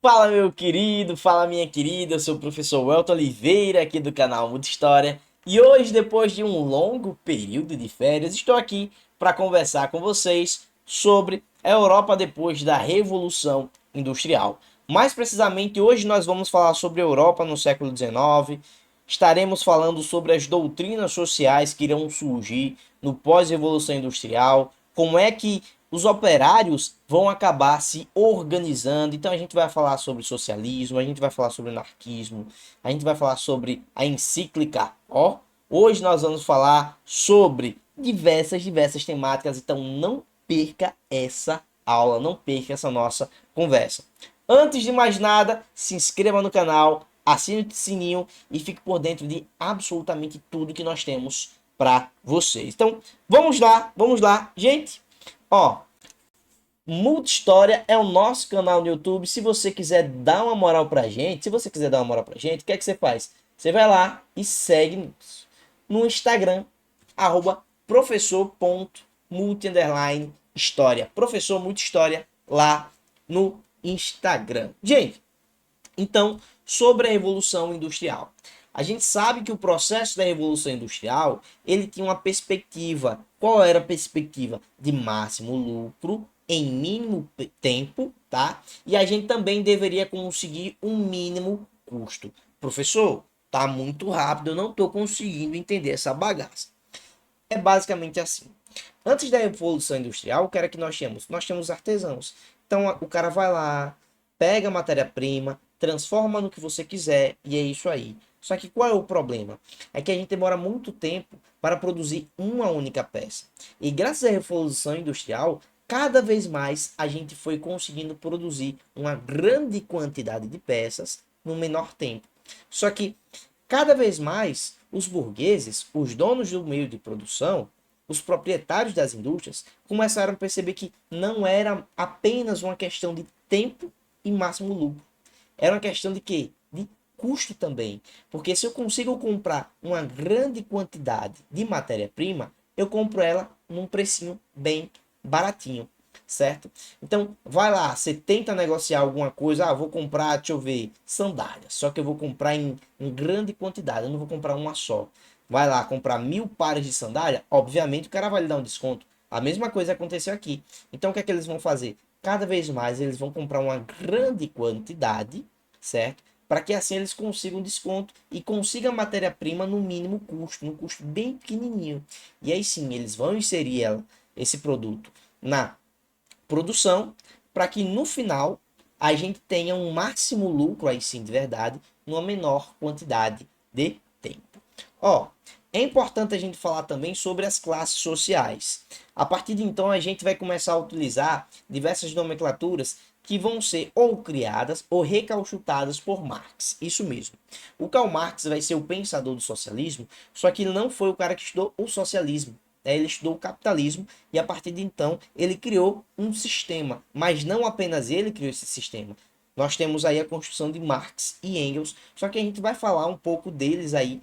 Fala meu querido, fala minha querida, eu sou o professor Welton Oliveira aqui do canal Muita História e hoje, depois de um longo período de férias, estou aqui para conversar com vocês sobre a Europa depois da Revolução Industrial. Mais precisamente, hoje nós vamos falar sobre a Europa no século XIX, estaremos falando sobre as doutrinas sociais que irão surgir no pós-revolução industrial, como é que os operários vão acabar se organizando. Então a gente vai falar sobre socialismo, a gente vai falar sobre anarquismo, a gente vai falar sobre a encíclica. Ó, hoje nós vamos falar sobre diversas temáticas. Então não perca essa aula, não perca essa nossa conversa. Antes de mais nada, se inscreva no canal, assine o sininho e fique por dentro de absolutamente tudo que nós temos para vocês. Então, vamos lá, gente. Ó, Multi História é o nosso canal no YouTube. Se você quiser dar uma moral pra gente, o que é que você faz? Você vai lá e segue no Instagram, arroba professor.multi_história. Professor Multi História lá no Instagram. Gente, então, sobre a Revolução Industrial. A gente sabe que o processo da Revolução Industrial, ele tinha uma perspectiva. Qual era a perspectiva? De máximo lucro em mínimo tempo, tá? E a gente também deveria conseguir um mínimo custo. Professor, tá muito rápido, eu não estou conseguindo entender essa bagaça. É basicamente assim. Antes da Revolução Industrial, o que era que nós tínhamos? Nós tínhamos artesãos. Então o cara vai lá, pega a matéria-prima, transforma no que você quiser e é isso aí. Só que qual é o problema? É que a gente demora muito tempo para produzir uma única peça. E graças à Revolução Industrial, cada vez mais a gente foi conseguindo produzir uma grande quantidade de peças no menor tempo. Só que cada vez mais os burgueses, os donos do meio de produção, os proprietários das indústrias começaram a perceber que não era apenas uma questão de tempo e máximo lucro. Era uma questão de quê? De custo também. Porque se eu consigo comprar uma grande quantidade de matéria-prima, eu compro ela num precinho bem baratinho, certo? Então, vai lá, você tenta negociar alguma coisa, vou comprar, deixa eu ver, sandálias, só que eu vou comprar em grande quantidade, eu não vou comprar uma só. Vai lá comprar 1.000 pares de sandália, obviamente o cara vai lhe dar um desconto. A mesma coisa aconteceu aqui. Então, o que é que eles vão fazer? Cada vez mais eles vão comprar uma grande quantidade, certo? Para que assim eles consigam desconto e consigam matéria-prima no mínimo custo, num custo bem pequenininho. E aí sim, eles vão inserir esse produto na produção para que no final a gente tenha um máximo lucro, aí sim, de verdade, numa menor quantidade de tempo. Ó, é importante a gente falar também sobre as classes sociais. A partir de então, a gente vai começar a utilizar diversas nomenclaturas que vão ser ou criadas ou recalchutadas por Marx. Isso mesmo. O Karl Marx vai ser o pensador do socialismo, só que ele não foi o cara que estudou o socialismo. Ele estudou o capitalismo e a partir de então ele criou um sistema, mas não apenas ele criou esse sistema. Nós temos aí a construção de Marx e Engels, só que a gente vai falar um pouco deles aí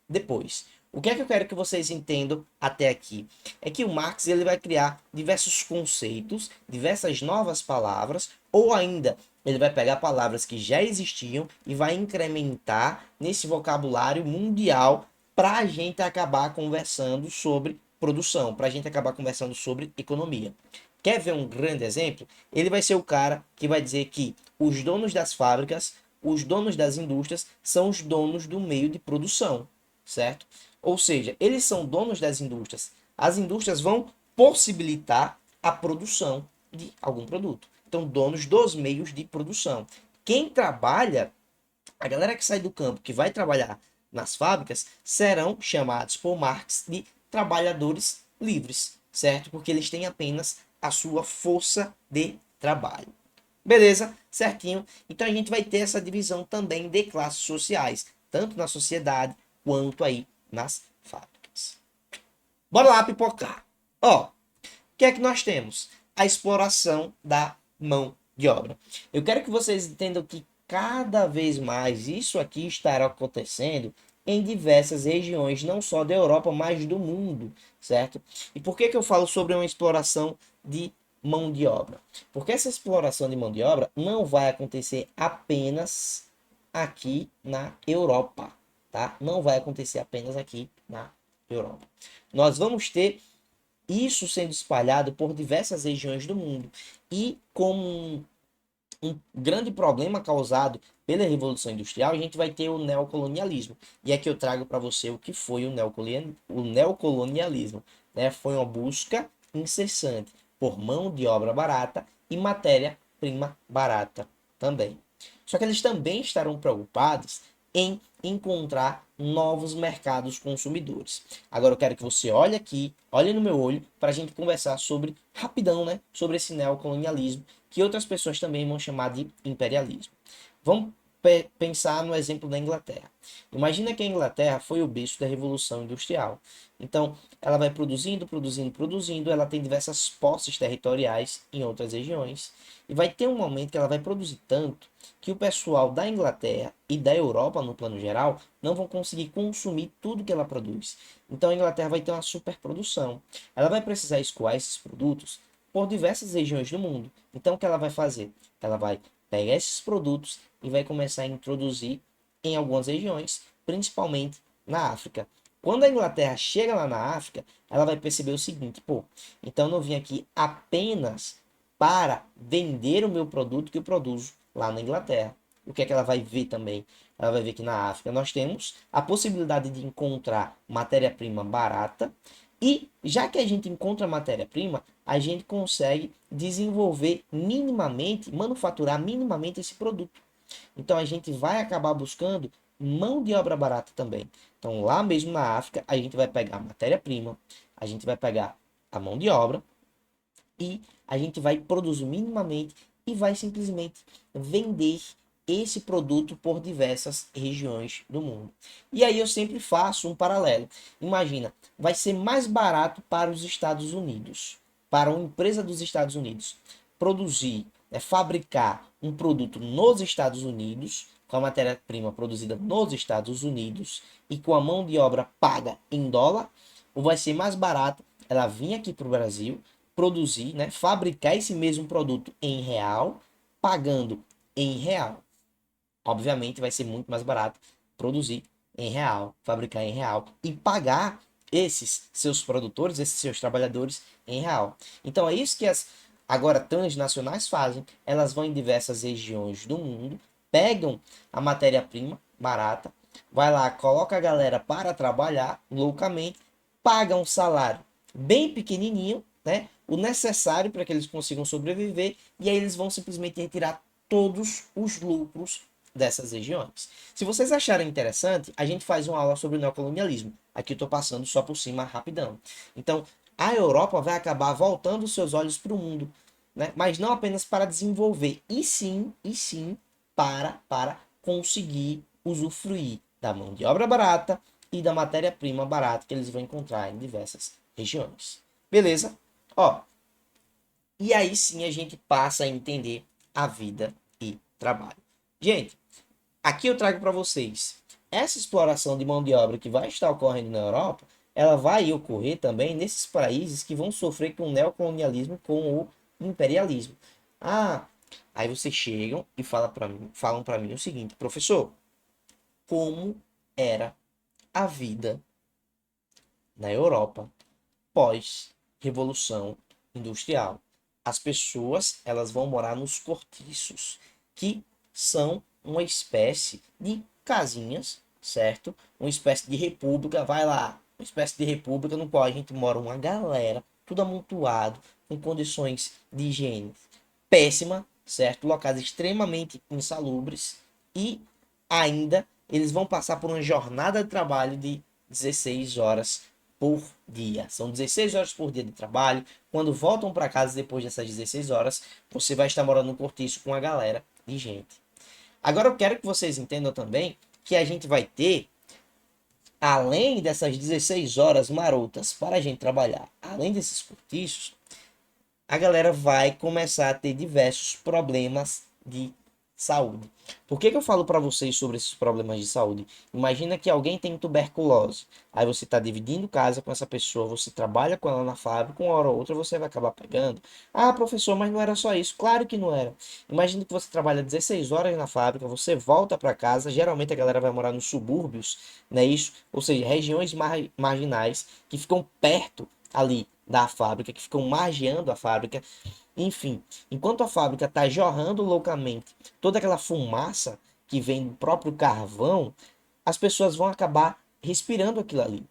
depois. O que é que eu quero que vocês entendam até aqui? É que o Marx ele vai criar diversos conceitos, diversas novas palavras, ou ainda ele vai pegar palavras que já existiam e vai incrementar nesse vocabulário mundial para a gente acabar conversando sobre produção, para a gente acabar conversando sobre economia. Quer ver um grande exemplo? Ele vai ser o cara que vai dizer que os donos das fábricas, os donos das indústrias, são os donos do meio de produção, certo? Ou seja, eles são donos das indústrias. As indústrias vão possibilitar a produção de algum produto. Então, donos dos meios de produção. Quem trabalha, a galera que sai do campo, que vai trabalhar nas fábricas, serão chamados por Marx de trabalhadores livres, certo? Porque eles têm apenas a sua força de trabalho. Beleza? Certinho. Então a gente vai ter essa divisão também de classes sociais, tanto na sociedade quanto aí nas fábricas. Bora lá pipocar. Ó, o que é que nós temos? A exploração da mão de obra. Eu quero que vocês entendam que cada vez mais isso aqui estará acontecendo em diversas regiões, não só da Europa, mas do mundo, certo? E por que que eu falo sobre uma exploração de mão de obra. Porque essa exploração de mão de obra não vai acontecer apenas aqui na Europa, tá? Não vai acontecer apenas aqui na Europa. Nós vamos ter isso sendo espalhado por diversas regiões do mundo. E como um grande problema causado pela Revolução Industrial, a gente vai ter o neocolonialismo. E aqui eu trago para você o que foi o neocolonialismo. Né? Foi uma busca incessante por mão de obra barata e matéria-prima barata também. Só que eles também estarão preocupados em encontrar novos mercados consumidores. Agora eu quero que você olhe aqui, olhe no meu olho, para a gente conversar sobre, rapidão, né, sobre esse neocolonialismo, que outras pessoas também vão chamar de imperialismo. Vamos pensar no exemplo da Inglaterra. Imagina que a Inglaterra foi o berço da Revolução Industrial. Então, ela vai produzindo, ela tem diversas posses territoriais em outras regiões, e vai ter um momento que ela vai produzir tanto que o pessoal da Inglaterra e da Europa, no plano geral, não vão conseguir consumir tudo que ela produz. Então, a Inglaterra vai ter uma superprodução. Ela vai precisar escoar esses produtos por diversas regiões do mundo. Então, o que ela vai fazer? Ela vai pegar esses produtos e vai começar a introduzir em algumas regiões, principalmente na África. Quando a Inglaterra chega lá na África, ela vai perceber o seguinte, pô, então eu não vim aqui apenas para vender o meu produto que eu produzo lá na Inglaterra. O que é que ela vai ver também? Ela vai ver que na África nós temos a possibilidade de encontrar matéria-prima barata, e já que a gente encontra matéria-prima, a gente consegue desenvolver minimamente, manufaturar minimamente esse produto. Então a gente vai acabar buscando mão de obra barata também. Então lá mesmo na África, a gente vai pegar a matéria-prima, a gente vai pegar a mão de obra e a gente vai produzir minimamente e vai simplesmente vender esse produto por diversas regiões do mundo. E aí eu sempre faço um paralelo. Imagina, vai ser mais barato para os Estados Unidos, para uma empresa dos Estados Unidos, produzir, fabricar um produto nos Estados Unidos, com a matéria-prima produzida nos Estados Unidos e com a mão de obra paga em dólar, ou vai ser mais barato ela vir aqui para o Brasil, produzir, fabricar esse mesmo produto em real, pagando em real. Obviamente vai ser muito mais barato produzir em real, fabricar em real e pagar esses seus produtores, esses seus trabalhadores em real. Então é isso que as agora transnacionais fazem. Elas vão em diversas regiões do mundo, pegam a matéria-prima barata, vai lá, coloca a galera para trabalhar loucamente, paga um salário bem pequenininho, né? O necessário para que eles consigam sobreviver, e aí eles vão simplesmente retirar todos os lucros dessas regiões. Se vocês acharem interessante, a gente faz uma aula sobre o neocolonialismo. Aqui eu estou passando só por cima rapidão. Então, a Europa vai acabar voltando os seus olhos para o mundo, né? Mas não apenas para desenvolver, e sim para conseguir usufruir da mão de obra barata e da matéria-prima barata que eles vão encontrar em diversas regiões. Beleza? Ó, e aí sim a gente passa a entender a vida e trabalho. Gente, aqui eu trago para vocês essa exploração de mão de obra que vai estar ocorrendo na Europa, ela vai ocorrer também nesses países que vão sofrer com o neocolonialismo, com o imperialismo. Ah, aí vocês chegam e falam para mim o seguinte, professor, como era a vida na Europa pós-revolução industrial? As pessoas, elas vão morar nos cortiços, que são uma espécie de casinhas, certo? Uma espécie de república, vai lá, uma espécie de república no qual a gente mora uma galera, tudo amontoado, com condições de higiene péssima, certo? Locais extremamente insalubres, e ainda eles vão passar por uma jornada de trabalho de 16 horas por dia. São 16 horas por dia de trabalho. Quando voltam para casa depois dessas 16 horas, você vai estar morando no cortiço com a galera de gente. Agora eu quero que vocês entendam também que a gente vai ter, além dessas 16 horas marotas para a gente trabalhar, além desses cortiços, a galera vai começar a ter diversos problemas de saúde. Por que eu falo para vocês sobre esses problemas de saúde? Imagina que alguém tem tuberculose. Aí você está dividindo casa com essa pessoa, você trabalha com ela na fábrica, uma hora ou outra você vai acabar pegando. Ah, professor, mas não era só isso. Claro que não era. Imagina que você trabalha 16 horas na fábrica, você volta para casa, geralmente a galera vai morar nos subúrbios, né, isso? Ou seja, regiões marginais que ficam perto ali da fábrica, que ficam margeando a fábrica. Enfim, enquanto a fábrica está jorrando loucamente toda aquela fumaça que vem do próprio carvão, as pessoas vão acabar respirando aquilo ali.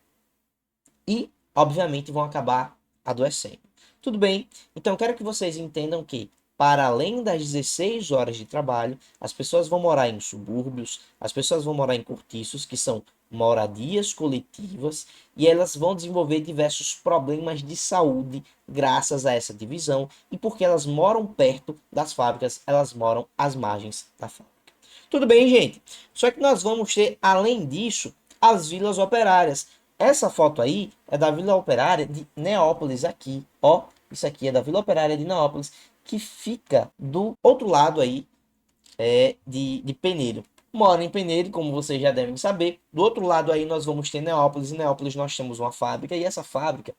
E, obviamente, vão acabar adoecendo. Tudo bem? Então, quero que vocês entendam que, para além das 16 horas de trabalho, as pessoas vão morar em subúrbios, as pessoas vão morar em cortiços, que são moradias coletivas, e elas vão desenvolver diversos problemas de saúde graças a essa divisão, e porque elas moram perto das fábricas, elas moram às margens da fábrica. Tudo bem, gente? Só que nós vamos ter, além disso, as vilas operárias. Essa foto aí é da Vila Operária de Neópolis aqui, ó. Isso aqui é da Vila Operária de Neópolis, que fica do outro lado aí de Peneiro. Mora em Peneiro, como vocês já devem saber. Do outro lado aí nós vamos ter Neópolis. Em Neópolis nós temos uma fábrica, e essa fábrica,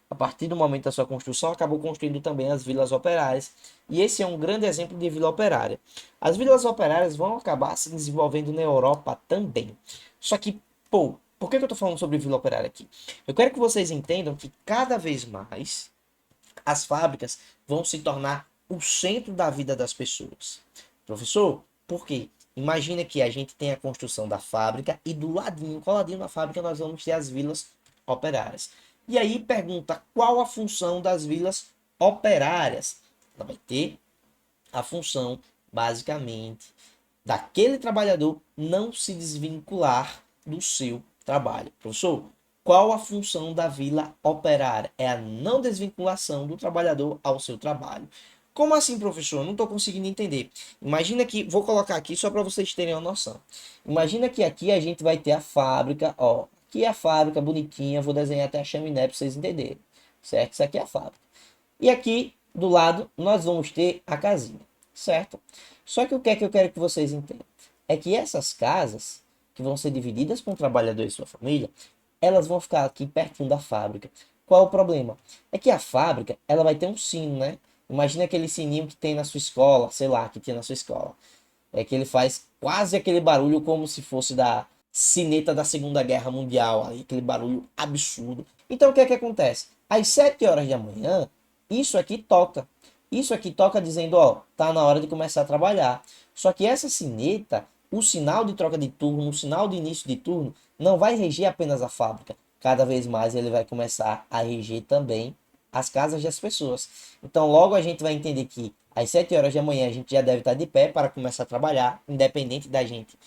a partir do momento da sua construção, acabou construindo também as vilas operárias. E esse é um grande exemplo de vila operária. As vilas operárias vão acabar se desenvolvendo na Europa também. Só que, pô, por que eu estou falando sobre vila operária aqui? Eu quero que vocês entendam que cada vez mais as fábricas vão se tornar o centro da vida das pessoas. Professor, por quê? Imagina que a gente tem a construção da fábrica e do ladinho, coladinho na fábrica, nós vamos ter as vilas operárias. E aí pergunta, qual a função das vilas operárias? Ela vai ter a função, basicamente, daquele trabalhador não se desvincular do seu trabalho. Professor, qual a função da vila operária? É a não desvinculação do trabalhador ao seu trabalho. Como assim, professor? Não estou conseguindo entender. Imagina que, vou colocar aqui só para vocês terem uma noção. Imagina que aqui a gente vai ter a fábrica, ó. Aqui é a fábrica bonitinha, vou desenhar até a chaminé para vocês entenderem. Certo? Isso aqui é a fábrica. E aqui do lado nós vamos ter a casinha, certo? Só que o que é que eu quero que vocês entendam? É que essas casas, que vão ser divididas com o trabalhador e sua família, elas vão ficar aqui pertinho da fábrica. Qual é o problema? É que a fábrica, ela vai ter um sino, né? Imagina aquele sininho que tem na sua escola, sei lá, que tinha na sua escola. É que ele faz quase aquele barulho como se fosse da sineta da Segunda Guerra Mundial, aí, aquele barulho absurdo. Então o que é que acontece? Às 7 horas da manhã, isso aqui toca. Isso aqui toca dizendo, ó, tá na hora de começar a trabalhar. Só que essa sineta, o sinal de troca de turno, o sinal de início de turno, não vai reger apenas a fábrica. Cada vez mais ele vai começar a reger também as casas das pessoas. Então logo a gente vai entender que às 7 horas da manhã a gente já deve estar de pé para começar a trabalhar, independente da gente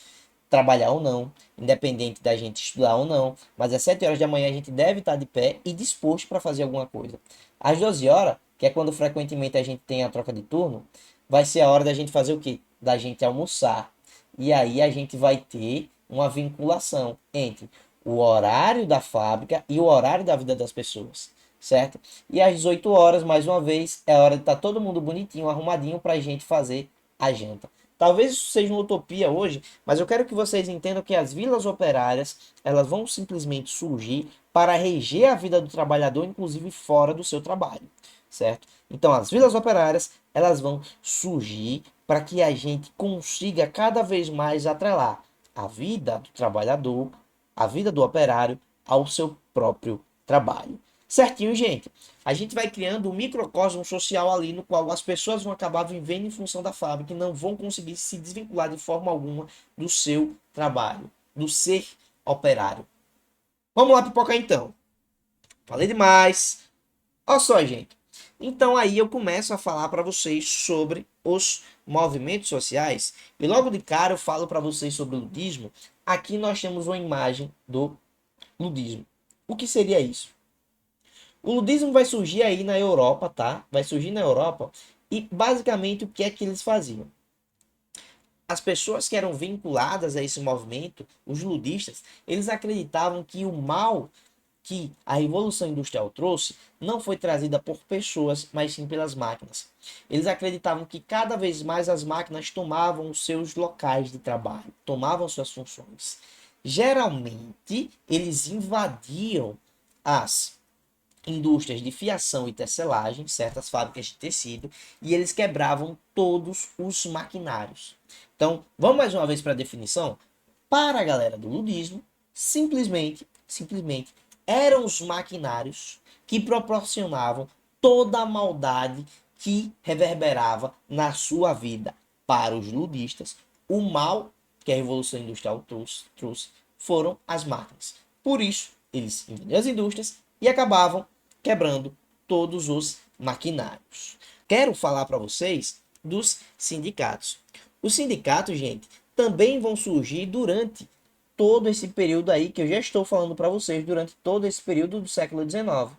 trabalhar ou não, independente da gente estudar ou não, mas às 7 horas da manhã a gente deve estar de pé e disposto para fazer alguma coisa. Às 12 horas, que é quando frequentemente a gente tem a troca de turno, vai ser a hora da gente fazer o quê? Da gente almoçar. E aí a gente vai ter uma vinculação entre o horário da fábrica e o horário da vida das pessoas, certo? E às 18 horas, mais uma vez, é a hora de estar todo mundo bonitinho, arrumadinho para a gente fazer a janta. Talvez isso seja uma utopia hoje, mas eu quero que vocês entendam que as vilas operárias, elas vão simplesmente surgir para reger a vida do trabalhador, inclusive fora do seu trabalho, certo? Então, as vilas operárias, elas vão surgir para que a gente consiga cada vez mais atrelar a vida do trabalhador, a vida do operário ao seu próprio trabalho. Certinho, gente? A gente vai criando um microcosmo social ali no qual as pessoas vão acabar vivendo em função da fábrica e não vão conseguir se desvincular de forma alguma do seu trabalho, do ser operário. Vamos lá pipocar então. Falei demais. Olha só, gente. Então aí eu começo a falar para vocês sobre os movimentos sociais e logo de cara eu falo para vocês sobre o ludismo. Aqui nós temos uma imagem do ludismo. O que seria isso? O ludismo vai surgir aí na Europa, tá? Vai surgir na Europa e basicamente o que é que eles faziam? As pessoas que eram vinculadas a esse movimento, os ludistas, eles acreditavam que o mal que a Revolução Industrial trouxe não foi trazida por pessoas, mas sim pelas máquinas. Eles acreditavam que cada vez mais as máquinas tomavam os seus locais de trabalho, tomavam suas funções. Geralmente, eles invadiam as indústrias de fiação e tecelagem, certas fábricas de tecido, e eles quebravam todos os maquinários. Então, vamos mais uma vez para a definição? Para a galera do ludismo, simplesmente eram os maquinários que proporcionavam toda a maldade que reverberava na sua vida. Para os ludistas, o mal que a Revolução Industrial trouxe foram as máquinas. Por isso, eles invadiam as indústrias e acabavam quebrando todos os maquinários. Quero falar para vocês dos sindicatos. Os sindicatos, gente, também vão surgir durante todo esse período aí que eu já estou falando para vocês, durante todo esse período do século XIX.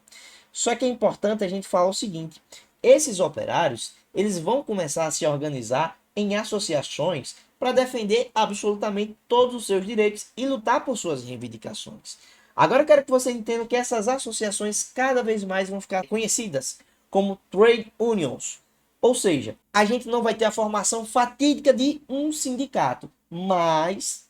Só que é importante a gente falar o seguinte: esses operários, eles vão começar a se organizar em associações para defender absolutamente todos os seus direitos e lutar por suas reivindicações. Agora eu quero que você entenda que essas associações cada vez mais vão ficar conhecidas como trade unions. Ou seja, a gente não vai ter a formação fatídica de um sindicato, mas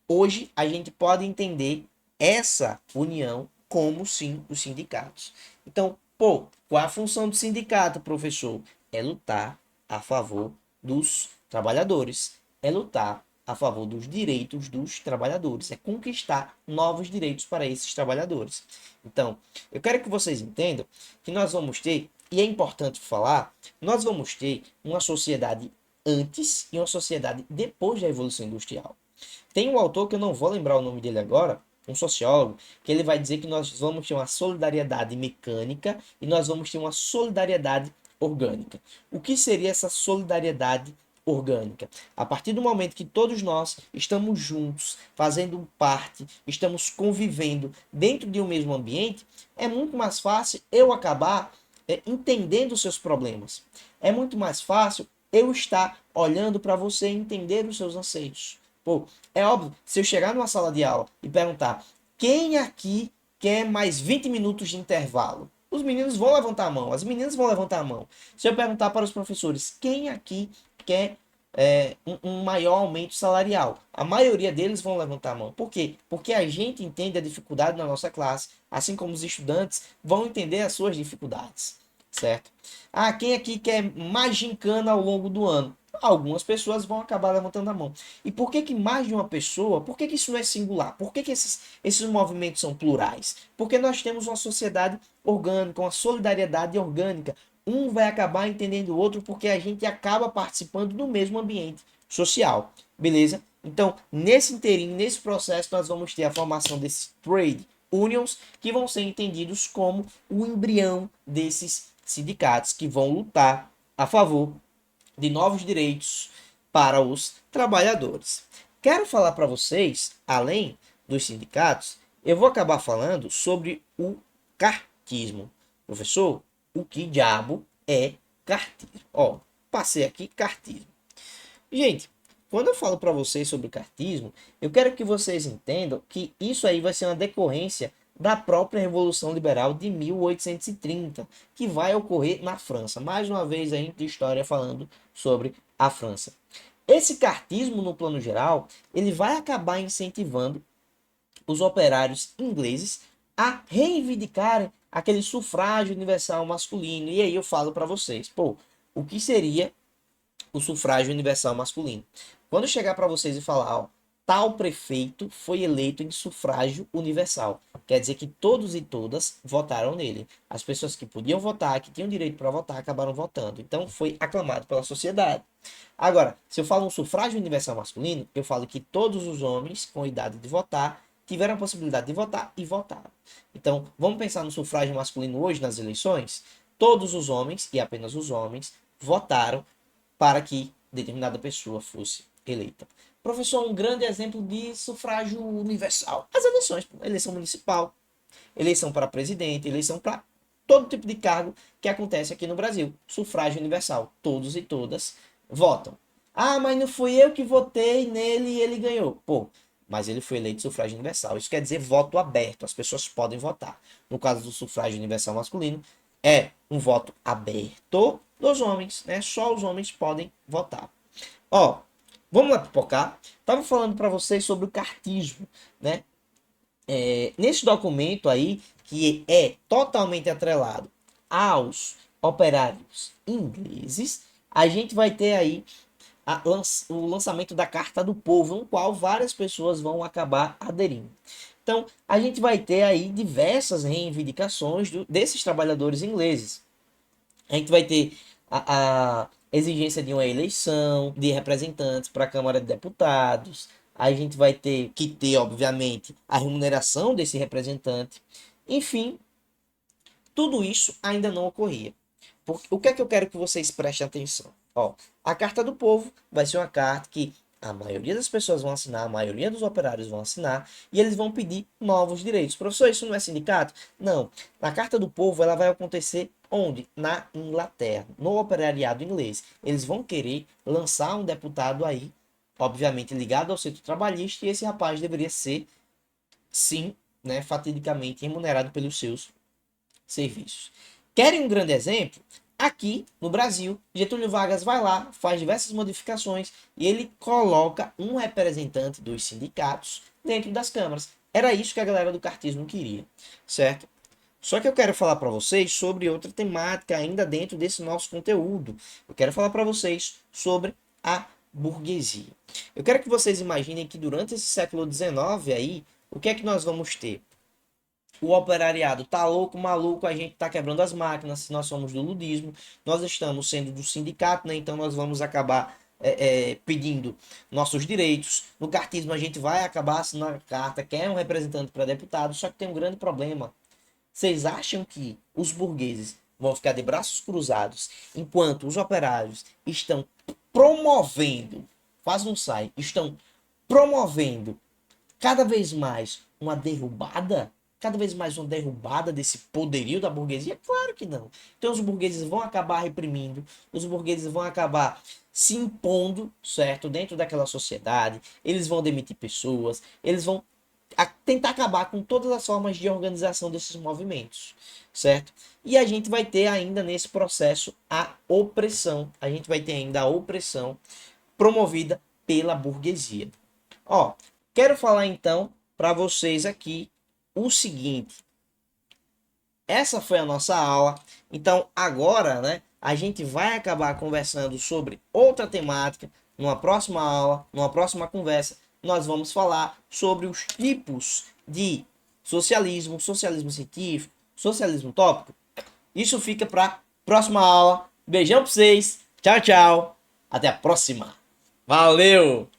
hoje a gente pode entender essa união como sim os sindicatos. Então, qual é a função do sindicato, professor? É lutar a favor dos trabalhadores, é lutar a favor dos direitos dos trabalhadores, é conquistar novos direitos para esses trabalhadores. Então, eu quero que vocês entendam que nós vamos ter, e é importante falar, nós vamos ter uma sociedade antes e uma sociedade depois da Revolução Industrial. Tem um autor que eu não vou lembrar o nome dele agora, um sociólogo, que ele vai dizer que nós vamos ter uma solidariedade mecânica e nós vamos ter uma solidariedade orgânica. O que seria essa solidariedade orgânica? A partir do momento que todos nós estamos juntos, fazendo parte, estamos convivendo dentro de um mesmo ambiente, é muito mais fácil eu acabar entendendo os seus problemas. É muito mais fácil eu estar olhando para você e entender os seus anseios. Pô, é óbvio, se eu chegar numa sala de aula e perguntar quem aqui quer mais 20 minutos de intervalo, os meninos vão levantar a mão, as meninas vão levantar a mão. Se eu perguntar para os professores quem aqui quer um maior aumento salarial, a maioria deles vão levantar a mão. Por quê? Porque a gente entende a dificuldade na nossa classe, assim como os estudantes vão entender as suas dificuldades, certo? Ah, quem aqui quer mais gincana ao longo do ano? Algumas pessoas vão acabar levantando a mão. E por que mais de uma pessoa? Por que isso não é singular? Por que esses movimentos são plurais? Porque nós temos uma sociedade orgânica, uma solidariedade orgânica. Um vai acabar entendendo o outro porque a gente acaba participando do mesmo ambiente social. Beleza? Então, nesse inteirinho, nesse processo, nós vamos ter a formação desses trade unions, que vão ser entendidos como o embrião desses sindicatos que vão lutar a favor de novos direitos para os trabalhadores. Quero falar para vocês, além dos sindicatos, eu vou acabar falando sobre o cartismo. Professor, o que diabo é cartismo? Ó, passei aqui cartismo. Gente, quando eu falo para vocês sobre o cartismo, eu quero que vocês entendam que isso aí vai ser uma decorrência da própria Revolução Liberal de 1830, que vai ocorrer na França. Mais uma vez a gente de história falando sobre a França. Esse cartismo, no plano geral, ele vai acabar incentivando os operários ingleses a reivindicarem aquele sufrágio universal masculino. E aí eu falo para vocês, o que seria o sufrágio universal masculino? Quando chegar para vocês e falar, ó, tal prefeito foi eleito em sufrágio universal. Quer dizer que todos e todas votaram nele. As pessoas que podiam votar, que tinham direito para votar, acabaram votando. Então foi aclamado pela sociedade. Agora, se eu falo um sufrágio universal masculino, eu falo que todos os homens com idade de votar tiveram a possibilidade de votar e votaram. Então, vamos pensar no sufrágio masculino hoje nas eleições? Todos os homens, e apenas os homens, votaram para que determinada pessoa fosse eleita. Professor, um grande exemplo de sufrágio universal. As eleições, eleição municipal, eleição para presidente, eleição para todo tipo de cargo que acontece aqui no Brasil. Sufrágio universal. Todos e todas votam. Ah, mas não fui eu que votei nele e ele ganhou. mas ele foi eleito sufrágio universal. Isso quer dizer voto aberto, as pessoas podem votar. No caso do sufrágio universal masculino, é um voto aberto dos homens, né? Só os homens podem votar. Ó, vamos lá pipocar. Tava falando para vocês sobre o cartismo, né? Nesse documento aí, que é totalmente atrelado aos operários ingleses, a gente vai ter aí o lançamento da Carta do Povo, no qual várias pessoas vão acabar aderindo. Então, a gente vai ter aí diversas reivindicações desses trabalhadores ingleses. A gente vai ter a exigência de uma eleição de representantes para a Câmara de Deputados. A gente vai ter que ter, obviamente, a remuneração desse representante. Enfim, tudo isso ainda não ocorria. O que é que eu quero que vocês prestem atenção? Ó, a Carta do Povo vai ser uma carta que a maioria das pessoas vão assinar, a maioria dos operários vão assinar, e eles vão pedir novos direitos. Professor, isso não é sindicato? Não. Na Carta do Povo, ela vai acontecer onde? Na Inglaterra, no operariado inglês. Eles vão querer lançar um deputado aí, obviamente ligado ao setor trabalhista, e esse rapaz deveria ser, sim, né, fatidicamente remunerado pelos seus serviços. Querem um grande exemplo? Aqui no Brasil, Getúlio Vargas vai lá, faz diversas modificações e ele coloca um representante dos sindicatos dentro das câmaras. Era isso que a galera do cartismo queria, certo? Só que eu quero falar para vocês sobre outra temática ainda dentro desse nosso conteúdo. Eu quero falar para vocês sobre a burguesia. Eu quero que vocês imaginem que durante esse século XIX aí, o que é que nós vamos ter? O operariado tá louco, maluco, a gente tá quebrando as máquinas, nós somos do ludismo, nós estamos sendo do sindicato, né? Então nós vamos acabar pedindo nossos direitos. No cartismo a gente vai acabar assinando a carta, quer um representante para deputado, só que tem um grande problema. Vocês acham que os burgueses vão ficar de braços cruzados enquanto os operários estão promovendo, quase não sai, estão promovendo cada vez mais uma derrubada? Cada vez mais uma derrubada desse poderio da burguesia? Claro que não. Então os burgueses vão acabar reprimindo, os burgueses vão acabar se impondo, certo, dentro daquela sociedade, eles vão demitir pessoas, eles vão tentar acabar com todas as formas de organização desses movimentos, certo? E a gente vai ter ainda nesse processo a opressão, a gente vai ter ainda a opressão promovida pela burguesia. Ó, quero falar então para vocês aqui o seguinte. Essa foi a nossa aula. Então agora, né, a gente vai acabar conversando sobre outra temática numa próxima aula, numa próxima conversa. Nós vamos falar sobre os tipos de socialismo, socialismo científico, socialismo utópico. Isso fica para próxima aula. Beijão para vocês. Tchau, tchau. Até a próxima. Valeu!